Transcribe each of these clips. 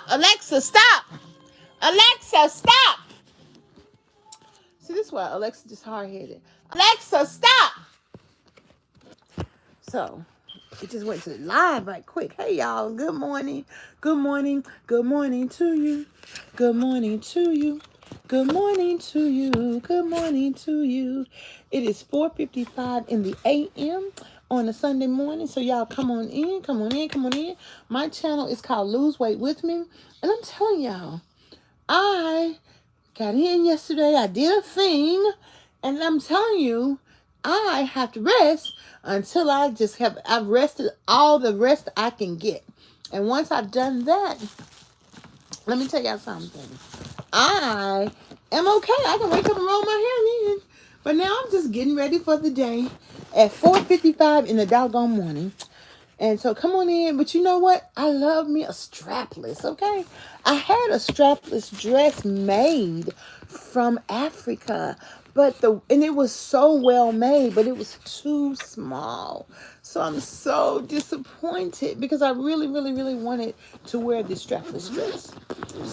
Alexa, stop. Alexa, stop. See, this is why Alexa just hard-headed. Alexa, stop. So, it just went to live right quick. Hey, y'all. Good morning. Good morning. Good morning to you. Good morning to you. Good morning to you. Good morning to you. It is 4:55 in the a.m. on a Sunday morning. So, y'all come on in. Come on in. Come on in. My channel is called Lose Weight With Me. And I'm telling y'all, I got in yesterday. I did a thing. And I'm telling you, I have to rest until I've rested all the rest I can get. And once I've done that, let me tell y'all something. I am okay. I can wake up and roll my hair in. But now I'm just getting ready for the day at 4:55 in the doggone morning. And so come on in. But you know what? I love me a strapless, okay? I had a strapless dress made from Africa. And it was so well made, but it was too small. So I'm so disappointed because I really, really, really wanted to wear this strapless dress.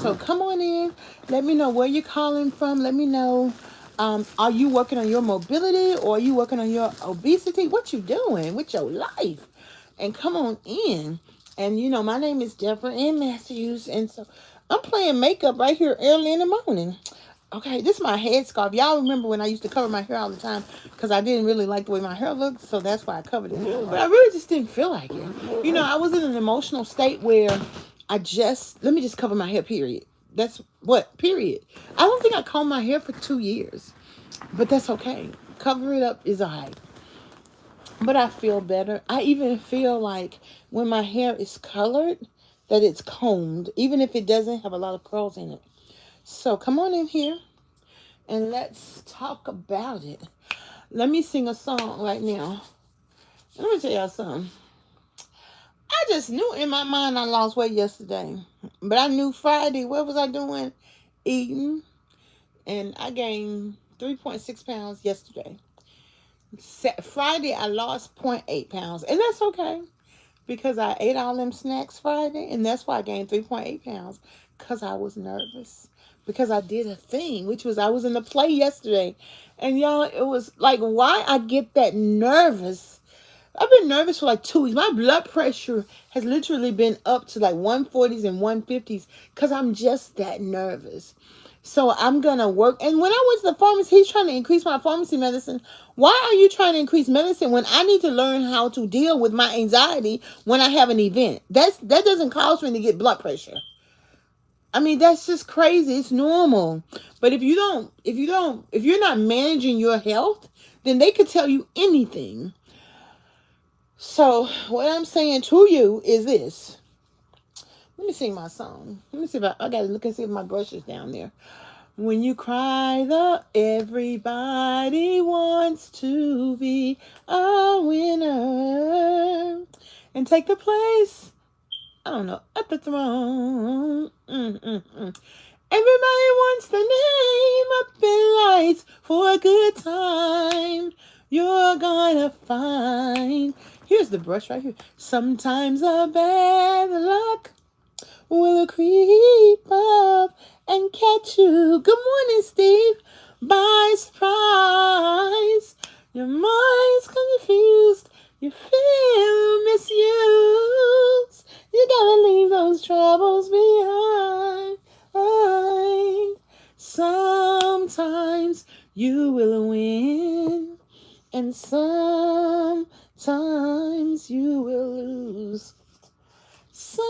So come on in. Let me know where you're calling from. Let me know. Are you working on your mobility or are you working on your obesity? What you doing with your life? And come on in. And you know, my name is DebraAnnMatthews. And so I'm playing makeup right here early in the morning. Okay, this is my headscarf. Y'all remember when I used to cover my hair all the time because I didn't really like the way my hair looked, so that's why I covered it. But I really just didn't feel like it. You know, I was in an emotional state where let me just cover my hair, period. That's what, period. I don't think I combed my hair for 2 years, but that's okay. Cover it up is all right. But I feel better. I even feel like when my hair is colored, that it's combed, even if it doesn't have a lot of curls in it. So come on in here and let's talk about it. Let me sing a song right now. Let me tell y'all something. I just knew in my mind I lost weight yesterday. But I knew Friday, what was I doing? Eating. And I gained 3.6 pounds yesterday. Friday, I lost 0.8 pounds. And that's okay. Because I ate all them snacks Friday. And that's why I gained 3.8 pounds. Because I was nervous. Because I did a thing, which was I was in the play yesterday. And y'all, it was like, why I get that nervous. I've been nervous for like 2 weeks. My blood pressure has literally been up to like 140s and 150s because I'm just that nervous. So I'm going to work. And when I went to the pharmacy, he's trying to increase my pharmacy medicine. Why are you trying to increase medicine when I need to learn how to deal with my anxiety when I have an event? That doesn't cause me to get blood pressure. I mean, that's just crazy. It's normal. But if you're not managing your health, then they could tell you anything. So what I'm saying to you is this. Let me sing my song. Let me see if I gotta look and see if my brush is down there. When you cry, everybody wants to be a winner and take the place, I don't know, at the throne. Everybody wants the name up in lights for a good time. You're gonna find. Here's the brush right here. Sometimes a bad luck will creep up and catch you. Good morning, Steve. By surprise. Your mind's confused. You feel misused. You gotta leave those troubles behind. Sometimes you will win, and sometimes you will lose. Sometimes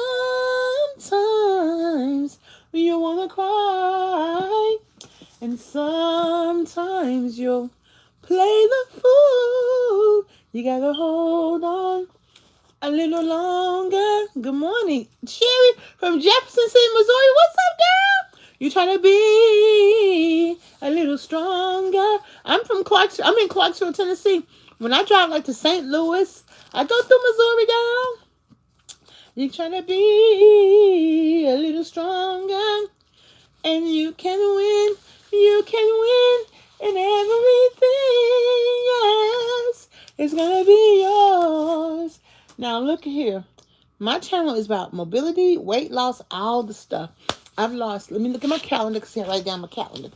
you wanna cry, and sometimes you'll play the fool. You gotta hold on a little longer. Good morning, Sherry from Jefferson City, Missouri. What's up, girl? You trying to be a little stronger? I'm from Clarksville. I'm in Clarksville, Tennessee. When I drive like to St. Louis, I go through Missouri, girl. You trying to be a little stronger, and you can win. You can win, and everything else is gonna be yours. Now look here. My channel is about mobility, weight loss, all the stuff. I've lost, let me look at my calendar because I write down my calendar.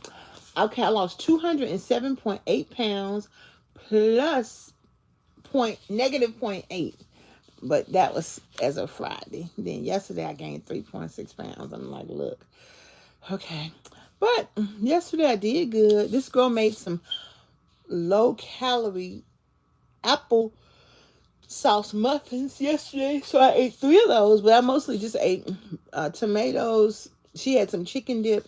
Okay, I lost 207.8 pounds plus negative 0.8. But that was as of Friday. Then yesterday I gained 3.6 pounds. I'm like, look, okay. But yesterday I did good. This girl made some low calorie apple sauce muffins yesterday. So I ate 3 of those, but I mostly just ate tomatoes. She had some chicken dip.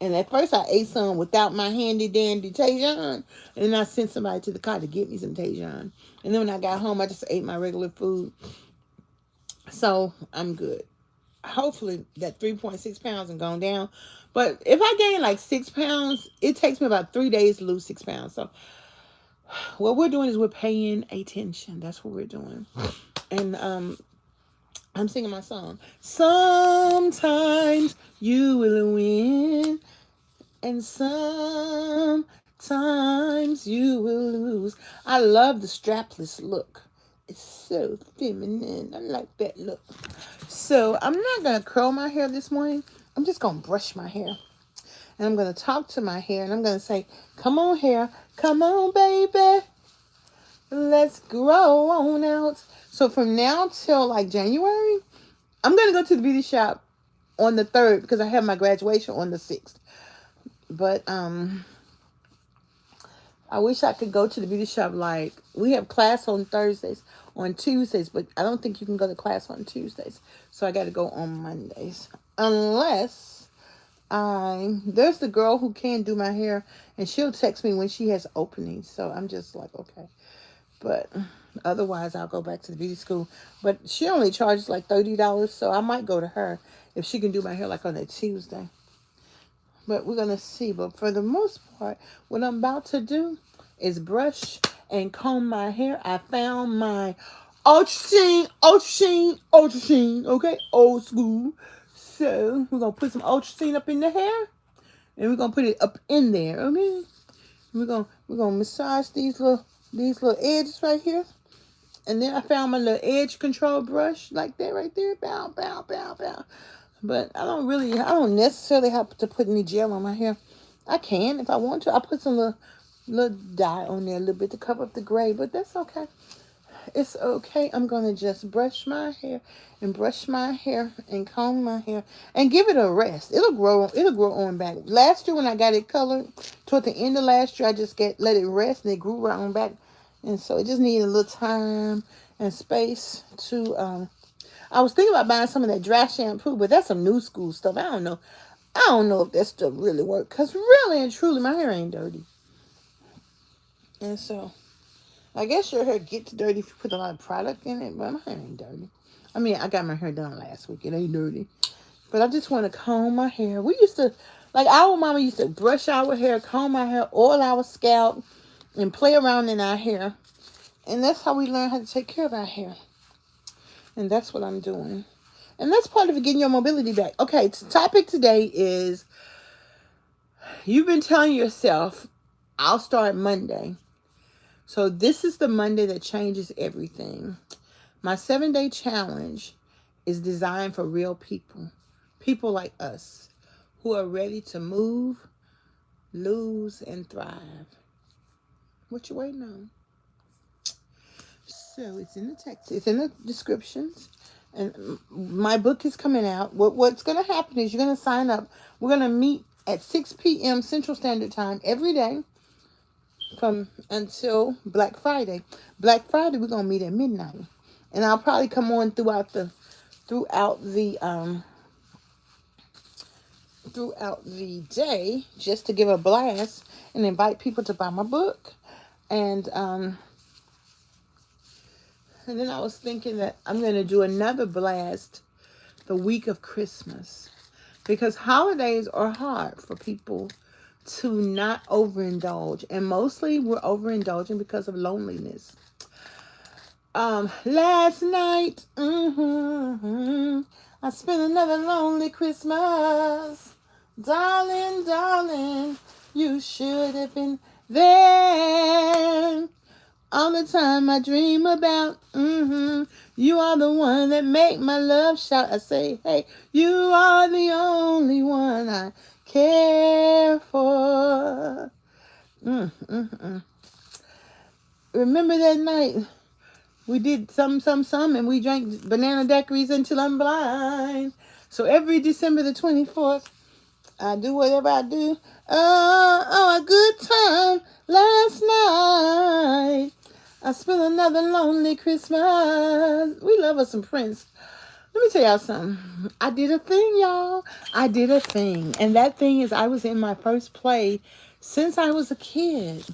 And at first I ate some without my handy dandy Tajon. And then I sent somebody to the car to get me some Tajon. And then when I got home, I just ate my regular food. So I'm good. Hopefully that 3.6 pounds and gone down. But if I gain like 6 pounds, it takes me about 3 days to lose 6 pounds. So what we're doing is we're paying attention. That's what we're doing. And I'm singing my song. Sometimes you will win, and sometimes you will lose. I love the strapless look. It's so feminine. I like that look. So I'm not going to curl my hair this morning. I'm just going to brush my hair. And I'm going to talk to my hair. And I'm going to say, come on, hair. Come on, baby. Let's grow on out. So from now till like January, I'm going to go to the beauty shop on the 3rd because I have my graduation on the 6th. But I wish I could go to the beauty shop. Like, we have class on Thursdays, on Tuesdays, but I don't think you can go to class on Tuesdays. So I got to go on Mondays. Unless there's the girl who can do my hair, and she'll text me when she has openings. So I'm just like, okay. But otherwise, I'll go back to the beauty school. But she only charges like $30, so I might go to her if she can do my hair like on a Tuesday. But we're going to see. But for the most part, what I'm about to do is brush and comb my hair. I found my Ultra Sheen, okay? Old school. So we're going to put some Ultra Sheen up in the hair. And we're going to put it up in there, okay? We're going to massage these little edges right here. And then I found my little edge control brush like that right there. Bow, bow, bow, bow. But I don't necessarily have to put any gel on my hair. I can if I want to. I put some little dye on there a little bit to cover up the gray, but that's okay. It's okay. I'm going to just brush my hair and comb my hair and give it a rest. It'll grow on back. Last year when I got it colored, toward the end of last year, I just let it rest and it grew right on back. And so it just needed a little time and space to I was thinking about buying some of that dry shampoo, but that's some new school stuff. I don't know if that stuff really works. Because really and truly, my hair ain't dirty. And so, I guess your hair gets dirty if you put a lot of product in it, but my hair ain't dirty. I mean, I got my hair done last week. It ain't dirty. But I just want to comb my hair. We used to, like our mama used to brush our hair, comb our hair, oil our scalp, and play around in our hair. And that's how we learn how to take care of our hair. And that's what I'm doing. And that's part of getting your mobility back. Okay, the topic today is, you've been telling yourself, I'll start Monday. So this is the Monday that changes everything. My 7-day challenge is designed for real people. People like us who are ready to move, lose, and thrive. What you waiting on? So it's in the text. It's in the descriptions. And my book is coming out. What's going to happen is you're going to sign up. We're going to meet at 6 p.m. Central Standard Time every day until Black Friday. Black Friday, we're going to meet at midnight. And I'll probably come on throughout the day just to give a blast and invite people to buy my book. And then I was thinking that I'm going to do another blast the week of Christmas. Because holidays are hard for people to not overindulge. And mostly we're overindulging because of loneliness. Last night, I spent another lonely Christmas. Darling, you should have been there. All the time I dream about. You are the one that make my love shout. I say, hey, you are the only one I care for. Remember that night we did some, and we drank banana daiquiris until I'm blind. So every December the 24th, I do whatever I do. A good time last night. I spent another lonely Christmas. We love us some Prince. Let me tell y'all something. I did a thing, y'all. I did a thing. And that thing is I was in my first play since I was a kid.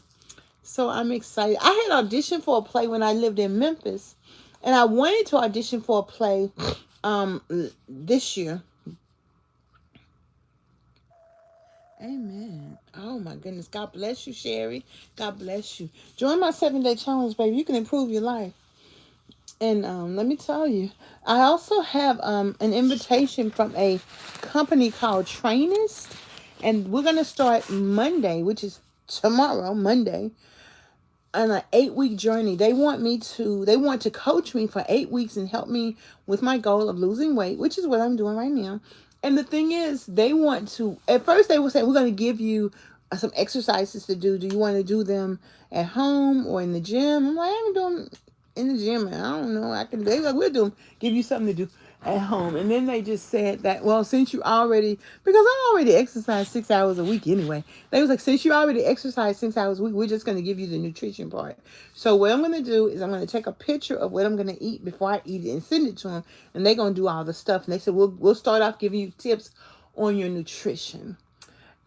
So I'm excited. I had auditioned for a play when I lived in Memphis. And I wanted to audition for a play this year. Amen. Oh my goodness. God bless you, Sherry. God bless you. Join my 7-day challenge, baby. You can improve your life. And let me tell you, I also have an invitation from a company called Trainist. And we're going to start Monday, which is tomorrow, Monday, on an 8-week journey. They want to coach me for 8 weeks and help me with my goal of losing weight, which is what I'm doing right now. And the thing is, they want to, at first they will say, we're going to give you some exercises to do. Do you want to do them at home or in the gym? I'm like, I'm doing in the gym. I don't know. They like, give you something to do at home. And then they just said that, well, since you already, because I already exercise 6 hours a week anyway. They was like, since you already exercise 6 hours a week, we're just going to give you the nutrition part. So what I'm going to do is I'm going to take a picture of what I'm going to eat before I eat it and send it to them. And they're going to do all the stuff. And they said, we'll start off giving you tips on your nutrition.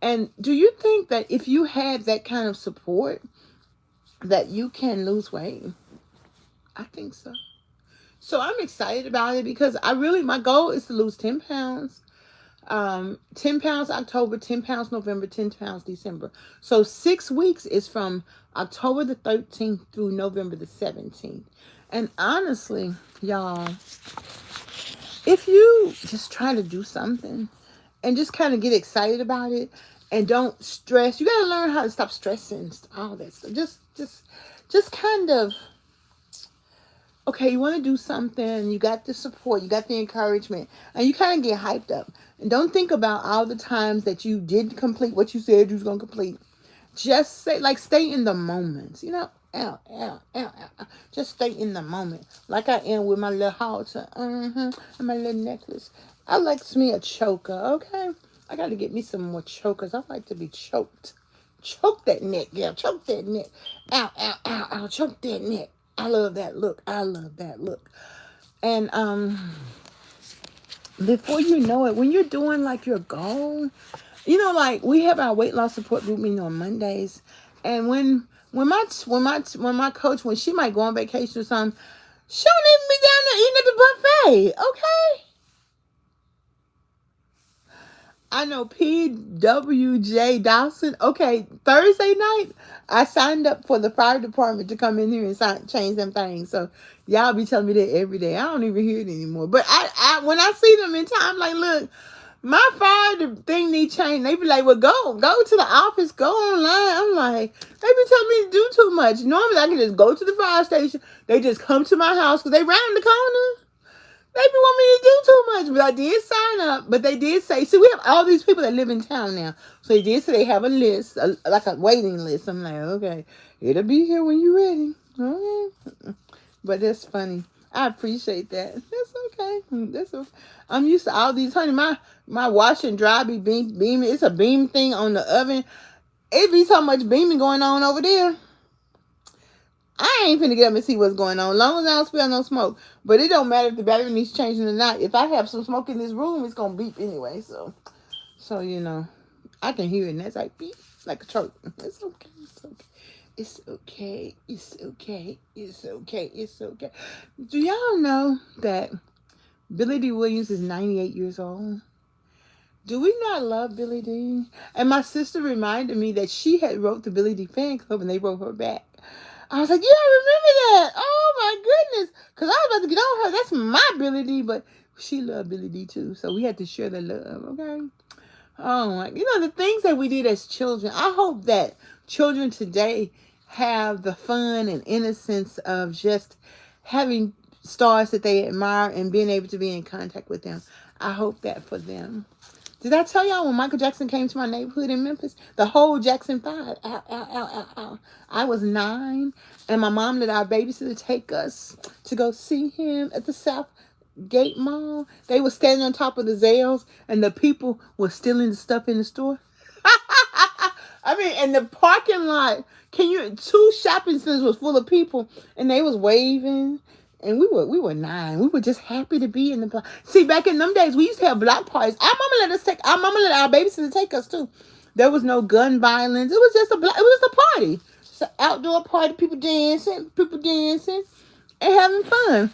And do you think that if you have that kind of support, that you can lose weight? I think so. So I'm excited about it because my goal is to lose 10 pounds. 10 pounds October, 10 pounds November, 10 pounds December. So 6 weeks is from October the 13th through November the 17th. And honestly, y'all, if you just try to do something and just kind of get excited about it and don't stress, you got to learn how to stop stressing, all that stuff. Just kind of, okay, you want to do something, you got the support, you got the encouragement, and you kind of get hyped up. And don't think about all the times that you didn't complete what you said you was going to complete. Just stay in the moment, Just stay in the moment. Like I am with my little halter, and my little necklace. I like me a choker, okay? I got to get me some more chokers. I like to be choked. Choke that neck, yeah, choke that neck. Ow, ow, ow, ow, choke that neck. I love that look. And before you know it, when you're doing like your goal, like we have our weight loss support group meeting on Mondays, and when my coach, when she might go on vacation or something, she don't even be down there eating at the buffet, okay? I know PWJ Dawson. Okay, Thursday night, I signed up for the fire department to come in here and change them things. So y'all be telling me that every day. I don't even hear it anymore. But I when I see them in time, like, look, my fire thing need change. They be like, well, go to the office, go online. I'm like, they be telling me to do too much. Normally, I can just go to the fire station. They just come to my house because they round the corner. They be want me to do too much, but I did sign up. But they did say, see, we have all these people that live in town now. So they did say they have a list, like a waiting list. I'm like, okay, it'll be here when you're ready. Okay. But that's funny. I appreciate that. That's okay. That's okay. I'm used to all these, honey. My wash and dry be beaming. It's a beam thing on the oven. It be so much beaming going on over there. I ain't finna get up and see what's going on. As long as I don't smell no smoke. But it don't matter if the battery needs changing or not. If I have some smoke in this room, it's gonna beep anyway. So I can hear it, and that's like beep, like a chirp. It's okay. It's okay. It's okay. It's okay. It's okay. It's okay. Do y'all know that Billy D. Williams is 98 years old? Do we not love Billy D? And my sister reminded me that she had wrote the Billy D fan club, and they wrote her back. I was like, yeah, I remember that. Oh, my goodness. Because I was about to get on her. That's my Billy D. But she loved Billy D, too. So we had to share the love, okay? Oh, my. The things that we did as children. I hope that children today have the fun and innocence of just having stars that they admire and being able to be in contact with them. I hope that for them. Did I tell y'all when Michael Jackson came to my neighborhood in Memphis? The whole Jackson 5. Ow, ow, ow, ow, ow. I was 9, and my mom let our babysitter take us to go see him at the South Gate Mall. They were standing on top of the Zales, and the people were stealing the stuff in the store. I mean, and the parking lot, 2 shopping centers was full of people, and they was waving. And we were 9. We were just happy to be in the block. See, back in them days, we used to have block parties. Our mama let our babysitter take us too. There was no gun violence. It was just it was just a party. It's an outdoor party, people dancing, and having fun.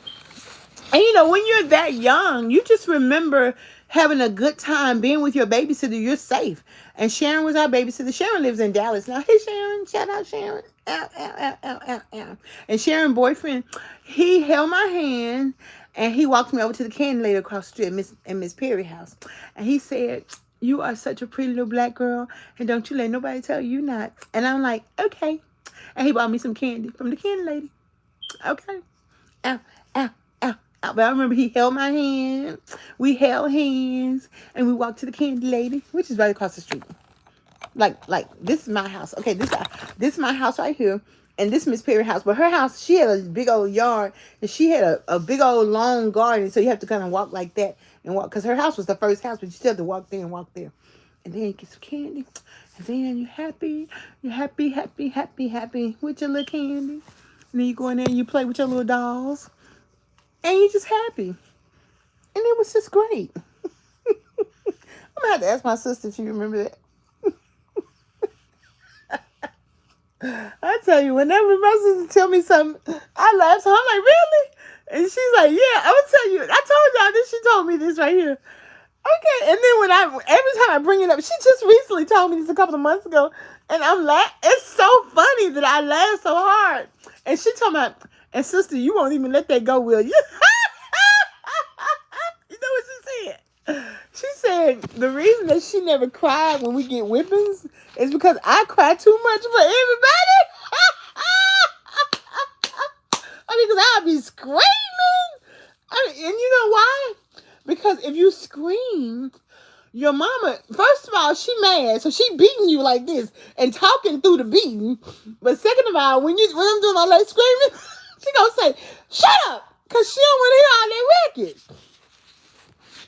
And you know, when you're that young, you just remember having a good time being with your babysitter. You're safe. And Sharon was our babysitter. Sharon lives in Dallas now. Hey, Sharon. Shout out, Sharon. Ow, ow, ow, ow, ow, ow. And Sharon's boyfriend, he held my hand and he walked me over to the candy lady across the street at Miss Perry's house. And he said, "You are such a pretty little black girl, and don't you let nobody tell you not." And I'm like, okay. And he bought me some candy from the candy lady. Okay. Ow, ow. But I remember he held my hand. We held hands, and we walked to the candy lady, which is right across the street. Like this is my house. Okay, this is my house right here, and this Miss Perry house. But her house, she had a big old yard, and she had a big old long garden. So you have to kind of walk like that and walk, because her house was the first house, but you still have to walk there and walk there, and then you get some candy, and then you're happy with your little candy, and then you go in there and you play with your little dolls. And you're just happy. And it was just great. I'm going to have to ask my sister if she remember that. I tell you, whenever my sister tell me something, I laugh. So I'm like, really? And she's like, yeah, I would tell you. I told y'all this. She told me this right here. Okay. And then every time I bring it up, she just recently told me this a couple of months ago. And I'm laughing. It's so funny that I laugh so hard. And she told me, and sister, you won't even let that go, will you? You know what she said? She said the reason that she never cried when we get whippings is because I cry too much for everybody. I mean, because I'll be screaming. And you know why? Because if you scream, your mama, first of all, she mad, so she beating you like this and talking through the beating. But second of all, when I'm doing all that screaming, she gonna say, "Shut up," because she don't want to hear all that racket.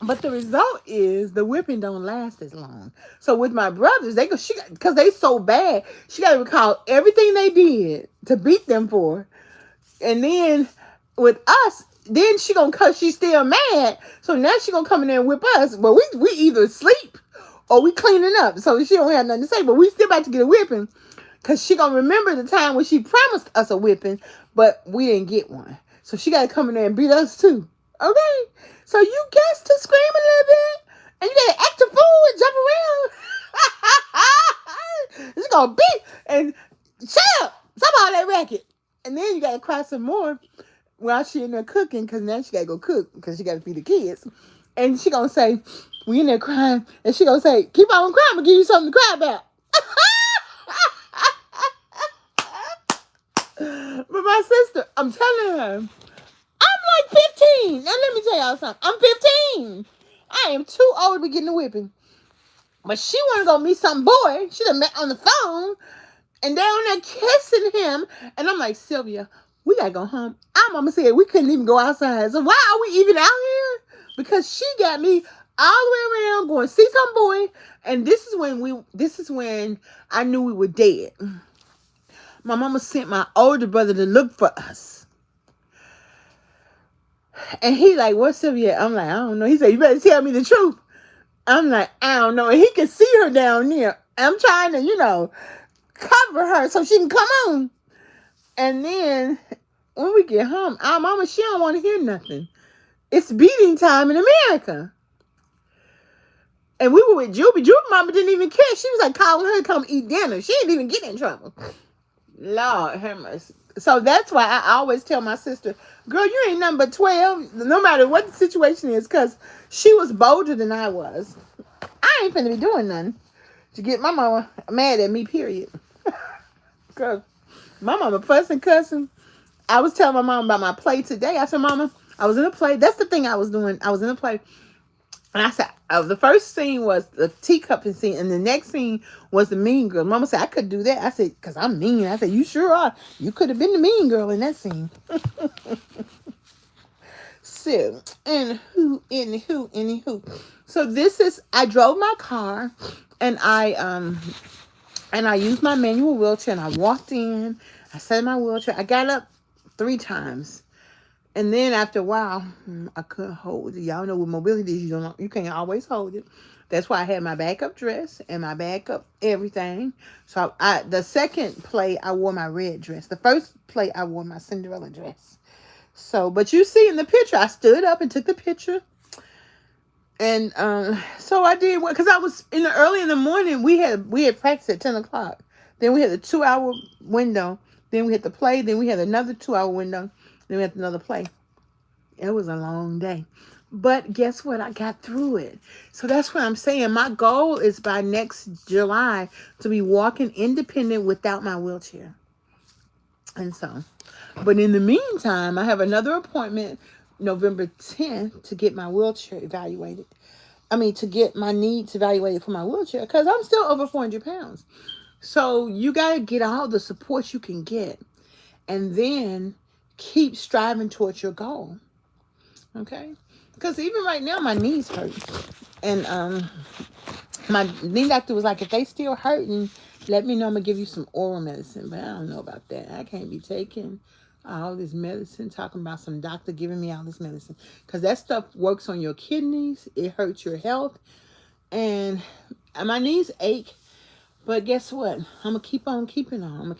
But the result is the whipping don't last as long. So with my brothers, because they so bad, she got to recall everything they did to beat them for. And then with us, then she gonna, cause she's still mad. So now she gonna come in there and whip us. But we either sleep or we cleaning up. So she don't have nothing to say. But we still about to get a whipping, cause she gonna remember the time when she promised us a whipping, but we didn't get one. So she gotta come in there and beat us too. Okay? So you get to scream a little bit, and you gotta act a fool and jump around. She's gonna beat and shut up. Stop all that racket. And then you gotta cry some more while she in there cooking, because now she gotta go cook because she gotta feed the kids. And she gonna say, we in there crying, and she gonna say, keep on crying, I'm gonna give you something to cry about. But my sister, I'm telling her, I'm like 15. Now let me tell y'all something. I'm 15. I am too old to be getting a whipping. But she want to go meet some boy. She done met on the phone. And they're on there kissing him. And I'm like, Sylvia, we got to go home. Our mama said we couldn't even go outside. So why are we even out here? Because she got me all the way around going to see some boy. And this is when I knew we were dead. My mama sent my older brother to look for us. And he like, what's Sylvia? I'm like, I don't know. He said, you better tell me the truth. I'm like, I don't know. And he can see her down there. I'm trying to, cover her so she can come on. And then when we get home, our mama, she don't want to hear nothing. It's beating time in America. And we were with Juby. Juby mama didn't even care. She was like calling her to come eat dinner. She didn't even get in trouble. Lord have mercy. So that's why I always tell my sister, girl, you ain't nothing but 12, no matter what the situation is, because she was bolder than I was. I ain't finna be doing nothing to get my mama mad at me, period. Because My mama fussing, cussing. I was telling my mom about my play today. I said, Mama, I was in a play. That's the thing I was doing. I was in a play. And I said, the first scene was the teacupping scene, and the next scene was the mean girl. Mama said, I could do that. I said, because I'm mean. I said, you sure are. You could have been the mean girl in that scene. So, anywho. So this is, I drove my car, and I used my manual wheelchair, and I walked in. I sat in my wheelchair. I got up 3 times. And then after a while, I couldn't hold it. Y'all know with mobility, you can't always hold it. That's why I had my backup dress and my backup everything. So the second play, I wore my red dress. The first play, I wore my Cinderella dress. So, but you see in the picture, I stood up and took the picture. And so I did, because I was early in the morning. We had practice at 10 o'clock. Then we had a 2-hour window. Then we had the play. Then we had another 2-hour window. Then we had another play. It was a long day. But guess what? I got through it. So that's what I'm saying. My goal is by next July to be walking independent without my wheelchair. And so, but in the meantime, I have another appointment November 10th to get my wheelchair evaluated. To get my needs evaluated for my wheelchair, because I'm still over 400 pounds. So you got to get all the support you can get, and then keep striving towards your goal. Okay? Because even right now, my knees hurt. And my knee doctor was like, if they still hurting, let me know. I'm going to give you some oral medicine. But I don't know about that. I can't be taking all this medicine, talking about some doctor giving me all this medicine. Because that stuff works on your kidneys. It hurts your health. And my knees ache. But guess what? I'm going to keep on keeping on.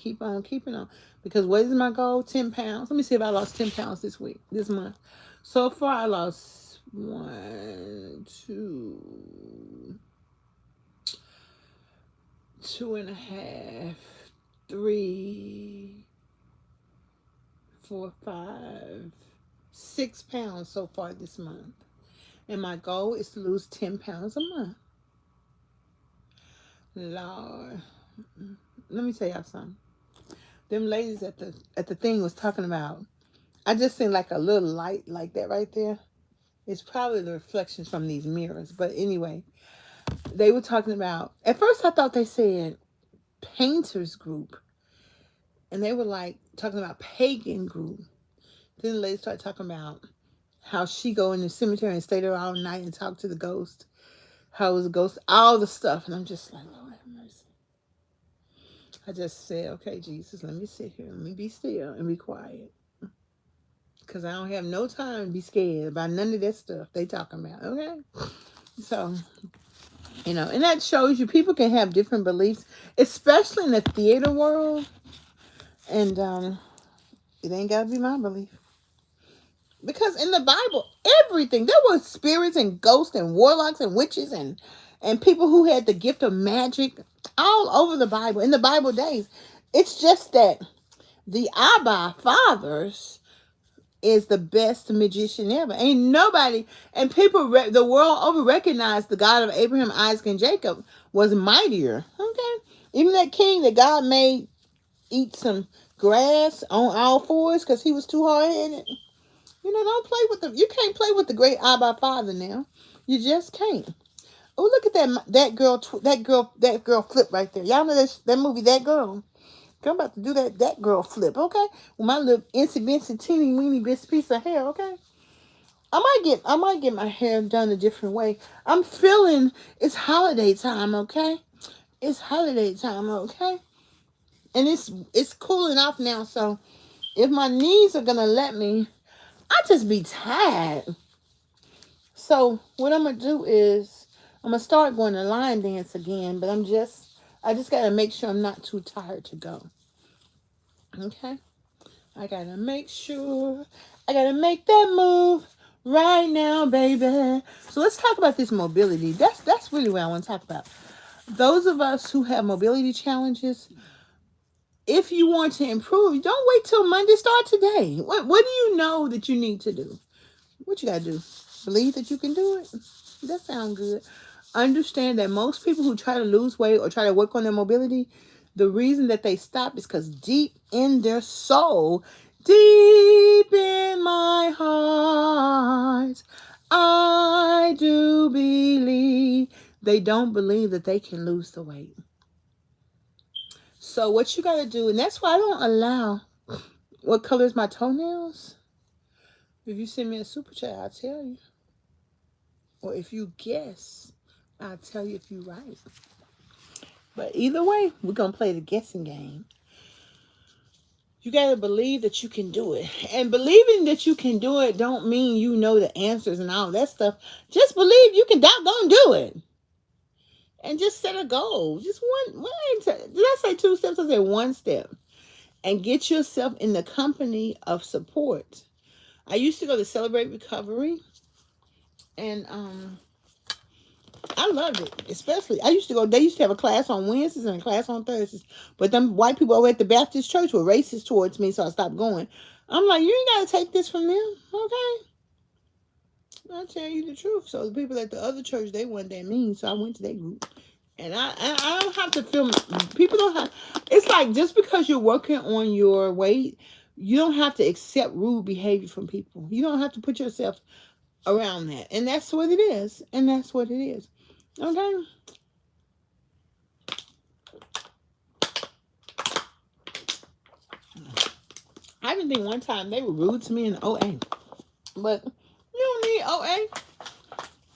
Because what is my goal? 10 pounds. Let me see if I lost 10 pounds this month. So far, I lost 1, 2, 2.5, 3, 4, 5, 6 pounds so far this month. And my goal is to lose 10 pounds a month. Lord. Let me tell y'all something. Them ladies at the thing was talking about, I just seen like a little light like that right there. It's probably the reflections from these mirrors. But anyway, they were talking about, at first I thought they said painters group. And they were like talking about pagan group. Then the lady started talking about how she go in the cemetery and stay there all night and talk to the ghost. How it was a ghost, all the stuff. And I'm just like, Lord have mercy. I just said, okay, Jesus, let me sit here. Let me be still and be quiet. Because I don't have no time to be scared about none of that stuff they talking about, okay? So, and that shows you people can have different beliefs, especially in the theater world. And it ain't got to be my belief. Because in the Bible, everything, there were spirits and ghosts and warlocks and witches and people who had the gift of magic all over the Bible, in the Bible days. It's just that the Abba fathers is the best magician ever. Ain't nobody, and people, the world over recognized the God of Abraham, Isaac, and Jacob was mightier. Okay? Even that king that God made eat some grass on all fours because he was too hard-headed. Don't play with them. You can't play with the great Abba Father now. You just can't. Oh, look at that girl flip right there. Y'all know that movie, That Girl. I'm about to do that girl flip, okay? With my little incy bincy teeny weeny piece of hair, okay? I might get my hair done a different way. I'm feeling it's holiday time, okay? It's holiday time, okay? And it's cooling off now, so if my knees are gonna let me, I just be tired. So what I'm gonna do is I'm gonna start going to line dance again, but I just gotta make sure I'm not too tired to go. Okay? I gotta make sure. I gotta make that move right now, baby. So let's talk about this mobility. That's really what I want to talk about. Those of us who have mobility challenges, if you want to improve, don't wait till Monday. Start today. What do you know that you need to do? What you gotta do? Believe that you can do it? That sounds good. Understand that most people who try to lose weight or try to work on their mobility, The reason that they stop is because deep in their soul, deep in my heart, I do believe. They don't believe that they can lose the weight. So what you got to do, and that's why I don't allow, what color is my toenails? If you send me a super chat, I'll tell you. Or if you guess, I'll tell you if you're right. But either way, we're going to play the guessing game. You got to believe that you can do it. And believing that you can do it don't mean you know the answers and all that stuff. Just believe you can doggone do it. And just set a goal. Just one did I say 2 steps? I said 1 step. And get yourself in the company of support. I used to go to Celebrate Recovery. And I loved it. Especially, they used to have a class on Wednesdays and a class on Thursdays. But them white people over at the Baptist church were racist towards me, so I stopped going. I'm like, you ain't got to take this from them, okay? I'll tell you the truth. So the people at the other church, they weren't that mean, so I went to their group. And I don't have to feel, people don't have, it's like just because you're working on your weight, you don't have to accept rude behavior from people. You don't have to put yourself around that. And that's what it is. And that's what it is. Okay? I didn't think one time they were rude to me in OA. But you don't need OA.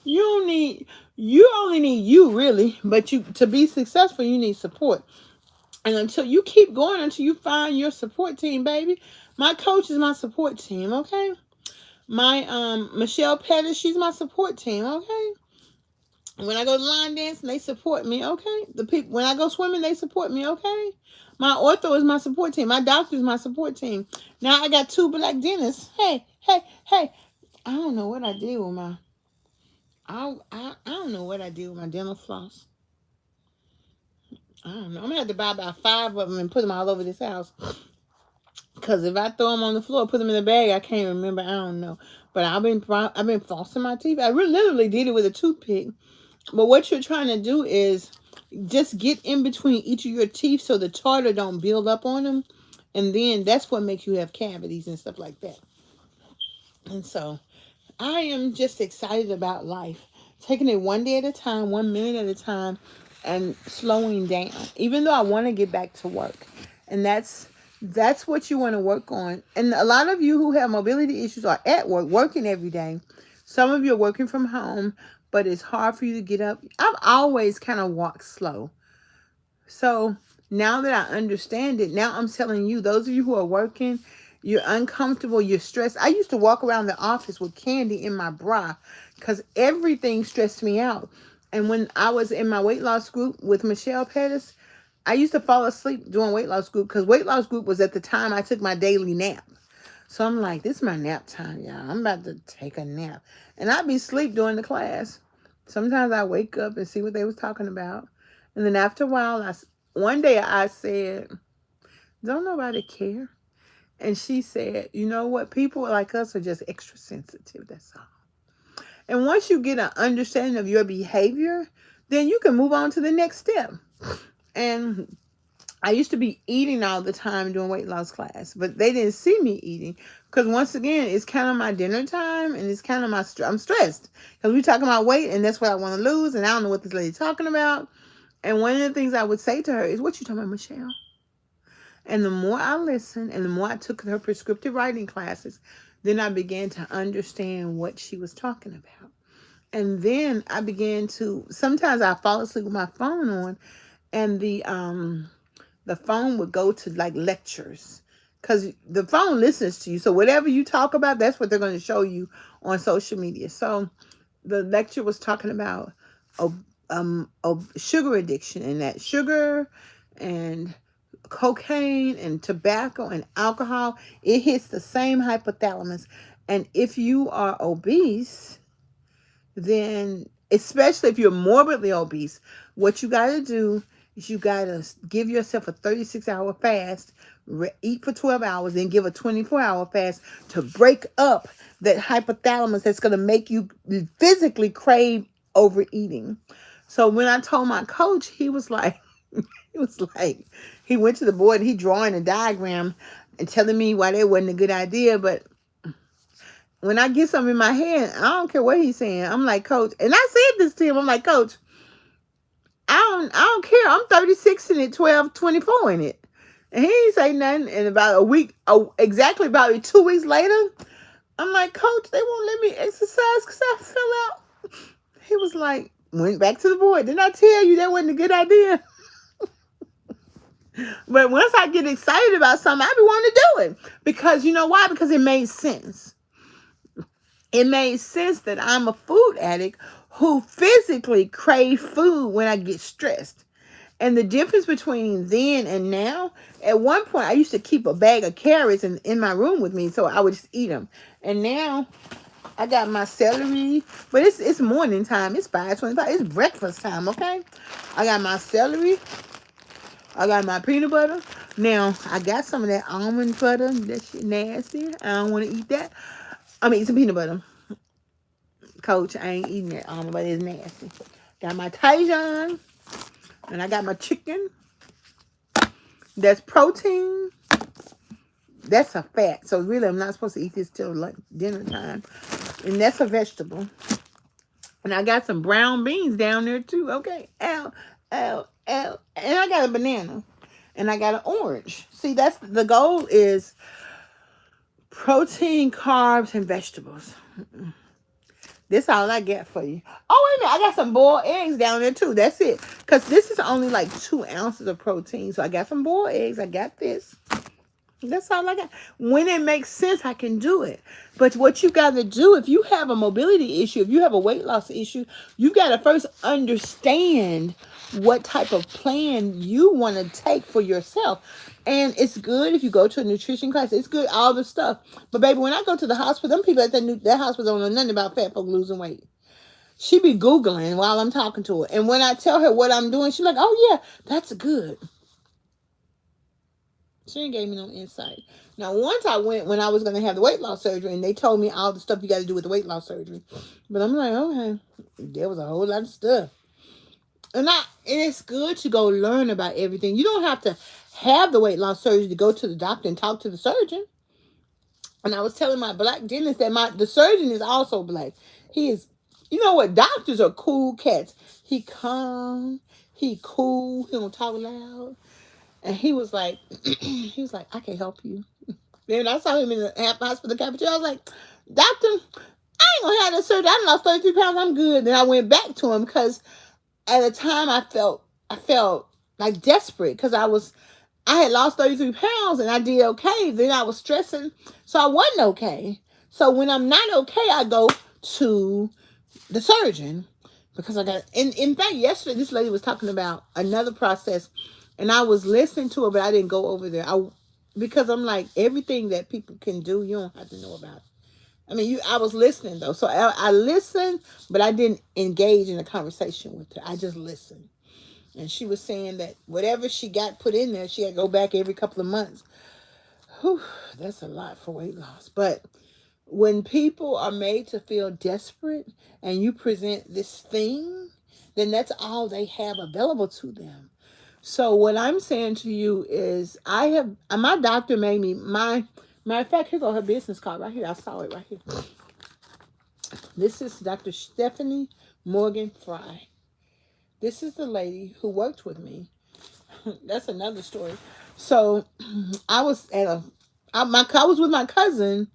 You only need you, really. But to be successful, you need support. And until you keep going, until you find your support team, baby. My coach is my support team, okay? My Michelle Pettis, she's my support team, okay? When I go to line dancing, they support me, okay? The people when I go swimming, they support me, okay? My ortho is my support team. My doctor is my support team. Now I got 2 black dentists. Hey. I don't know what I did with my I don't know what I did with my dental floss. I don't know. I'm gonna have to buy about 5 of them and put them all over this house. Because if I throw them on the floor, put them in the bag, I can't remember. I don't know. But I've been flossing my teeth. I literally did it with a toothpick. But what you're trying to do is just get in between each of your teeth so the tartar don't build up on them. And then that's what makes you have cavities and stuff like that. And so I am just excited about life. Taking it 1 day at a time, 1 minute at a time, and slowing down. Even though I want to get back to work. And that's what you want to work on. And a lot of you who have mobility issues are at work, working every day. Some of you are working from home, but it's hard for you to get up. I've always kind of walked slow. So now that I understand it, now I'm telling you, those of you who are working, you're uncomfortable, you're stressed. I used to walk around the office with candy in my bra because everything stressed me out. And when I was in my weight loss group with Michelle Pettis, I used to fall asleep doing weight loss group because weight loss group was at the time I took my daily nap. So I'm like, this is my nap time, y'all. I'm about to take a nap. And I'd be asleep during the class. Sometimes I wake up and see what they was talking about. And then after a while, one day I said, don't nobody care. And she said, you know what? People like us are just extra sensitive. That's all. And once you get an understanding of your behavior, then you can move on to the next step. And I used to be eating all the time during weight loss class, but they didn't see me eating because once again, it's kind of my dinner time and it's kind of I'm stressed because we're talking about weight and that's what I want to lose. And I don't know what this lady's talking about. And one of the things I would say to her is, what you talking about, Michelle? And the more I listened and the more I took her prescriptive writing classes, then I began to understand what she was talking about. And then I began to, sometimes I fall asleep with my phone on and the phone would go to like lectures because the phone listens to you. So whatever you talk about, that's what they're going to show you on social media. So the lecture was talking about sugar addiction and that sugar and cocaine and tobacco and alcohol, it hits the same hypothalamus. And if you are obese, then especially if you're morbidly obese, what you got to do is you got to give yourself a 36-hour fast, eat for 12 hours, then give a 24-hour fast to break up that hypothalamus that's going to make you physically crave overeating. So when I told my coach, he was like, He was like, he went to the board and he drawing a diagram and telling me why that wasn't a good idea. But when I get something in my head, I don't care what he's saying. I'm like, Coach, and I said this to him. I'm like, Coach, I don't care. I'm 36 in it, 12, 24 in it. And he ain't say nothing. And about a week, exactly about 2 weeks later, I'm like, Coach, they won't let me exercise because I fell out. He was like, went back to the board. Didn't I tell you that wasn't a good idea? But once I get excited about something, I be wanting to do it. Because you know why? Because it made sense. It made sense that I'm a food addict who physically crave food when I get stressed. And the difference between then and now, at one point, I used to keep a bag of carrots in my room with me, so I would just eat them. And now, I got my celery, but it's morning time. It's 5:25. It's breakfast time, okay? I got my celery. I got my peanut butter. Now, I got some of that almond butter. That shit nasty. I don't want to eat that. I'm eating some peanut butter. Coach, I ain't eating that almond butter. It's nasty. Got my Tajin. And I got my chicken. That's protein. That's a fat. So really, I'm not supposed to eat this till like dinner time. And that's a vegetable. And I got some brown beans down there too. Okay. Ow, ow, ow. And I got a banana. And I got an orange. See, that's the goal is protein, carbs, and vegetables. This all I got for you. Oh, wait a minute. I got some boiled eggs down there too. That's it. Because this is only like 2 ounces of protein. So I got some boiled eggs. I got this. That's all I got. When it makes sense, I can do it. But what you got to do, if you have a mobility issue, if you have a weight loss issue, you've got to first understand what type of plan you want to take for yourself. And it's good if you go to a nutrition class. It's good, all the stuff. But baby, when I go to the hospital, them people at that hospital don't know nothing about fat folk losing weight. She be Googling while I'm talking to her. And when I tell her what I'm doing, she's like, oh yeah, that's good. She ain't gave me no insight. Now, once I went when I was going to have the weight loss surgery, and they told me all the stuff you got to do with the weight loss surgery. But I'm like, okay, there was a whole lot of stuff. And it's good to go learn about everything. You don't have to have the weight loss surgery to go to the doctor and talk to the surgeon. And I was telling my black dentist that the surgeon is also black. He is, you know what? Doctors are cool cats. He calm, he cool, he don't talk loud. And he was like, I can help you. Then I saw him in the hospital cafeteria. I was like, doctor, I ain't gonna have that surgery. I lost 33 pounds. I'm good. Then I went back to him because at the time I felt like desperate because I had lost 33 pounds and I did okay. Then I was stressing, so I wasn't okay. So when I'm not okay, I go to the surgeon because I got. In fact, yesterday this lady was talking about another process. And I was listening to it, but I didn't go over there. Because I'm like, everything that people can do, you don't have to know about it. I mean, I was listening, though. So I listened, but I didn't engage in a conversation with her. I just listened. And she was saying that whatever she got put in there, she had to go back every couple of months. Whew, that's a lot for weight loss. But when people are made to feel desperate and you present this thing, then that's all they have available to them. So what I'm saying to you is my doctor made me, matter of fact, here go her business card right here. I saw it right here. This is Dr. Stephanie Morgan Fry. This is the lady who worked with me. That's another story. So I was I was with my cousin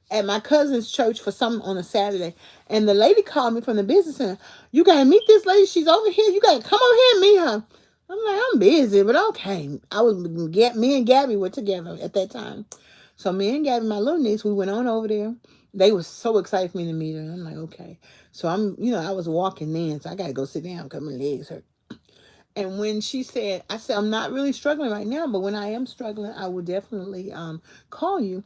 at my cousin's church for something on a Saturday. And the lady called me from the business center. You got to meet this lady. She's over here. You got to come over here and meet her. I'm like, I'm busy, but okay. Me and Gabby were together at that time. So me and Gabby, my little niece, we went on over there. They were so excited for me to meet her. I'm like, okay. So I was walking in, so I got to go sit down because my legs hurt. And when I said, I'm not really struggling right now, but when I am struggling, I will definitely call you.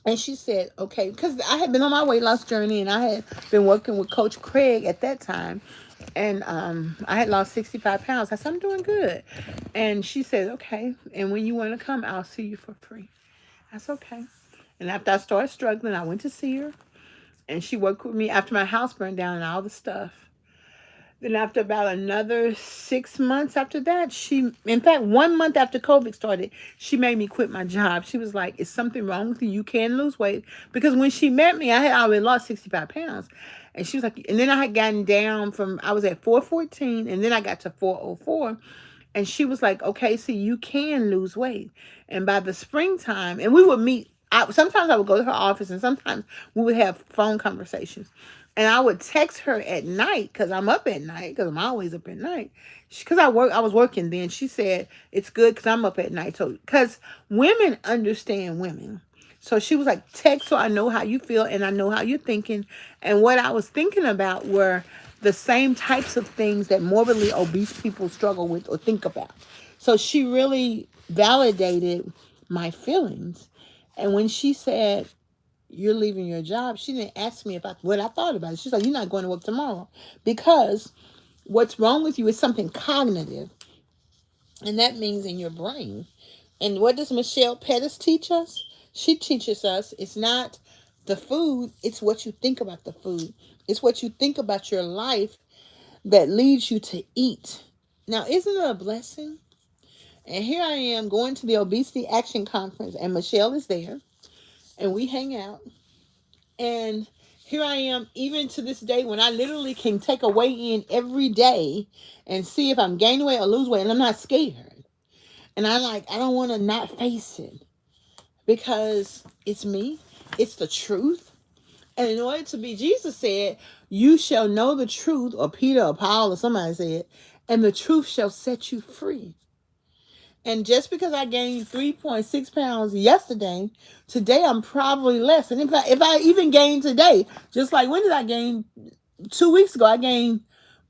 And she said, okay, because I had been on my weight loss journey and I had been working with Coach Craig at that time. And I had lost 65 pounds. I said, I'm doing good. And she said, okay. And when you want to come, I'll see you for free. That's okay. And after I started struggling, I went to see her. And she worked with me after my house burned down and all the stuff. Then after about another 6 months after that, in fact, 1 month after COVID started, she made me quit my job. She was like, "Is something wrong with you? You can lose weight." Because when she met me, I had already lost 65 pounds. And she was like, and then I had gotten down from, I was at 414, and then I got to 404. And she was like, "Okay, see, you can lose weight." And by the springtime, and we would meet. Sometimes I would go to her office, and sometimes we would have phone conversations. And I would text her at night because I'm up at night because I'm always up at night. Because I was working then. She said it's good because I'm up at night. So because women understand women. So she was like, "Text so I know how you feel and I know how you're thinking." And what I was thinking about were the same types of things that morbidly obese people struggle with or think about. So she really validated my feelings. And when she said, "You're leaving your job," she didn't ask me about what I thought about it. She's like, "You're not going to work tomorrow because what's wrong with you is something cognitive, and that means in your brain." And what does Michelle Pettis teach us? She teaches us it's not the food, it's what you think about the food. It's what you think about your life that leads you to eat. Now, isn't it a blessing? And here I am going to the Obesity Action Conference, and Michelle is there, and we hang out. And here I am, even to this day, when I literally can take a weigh in every day and see if I'm gaining weight or lose weight, and I'm not scared. And I don't want to not face it because it's me, it's the truth. And in order to be, Jesus said, "You shall know the truth," or Peter or Paul or somebody said, "and the truth shall set you free." And just because I gained 3.6 pounds yesterday, today I'm probably less. And if I even gain today, just like when did I gain? 2 weeks ago, I gained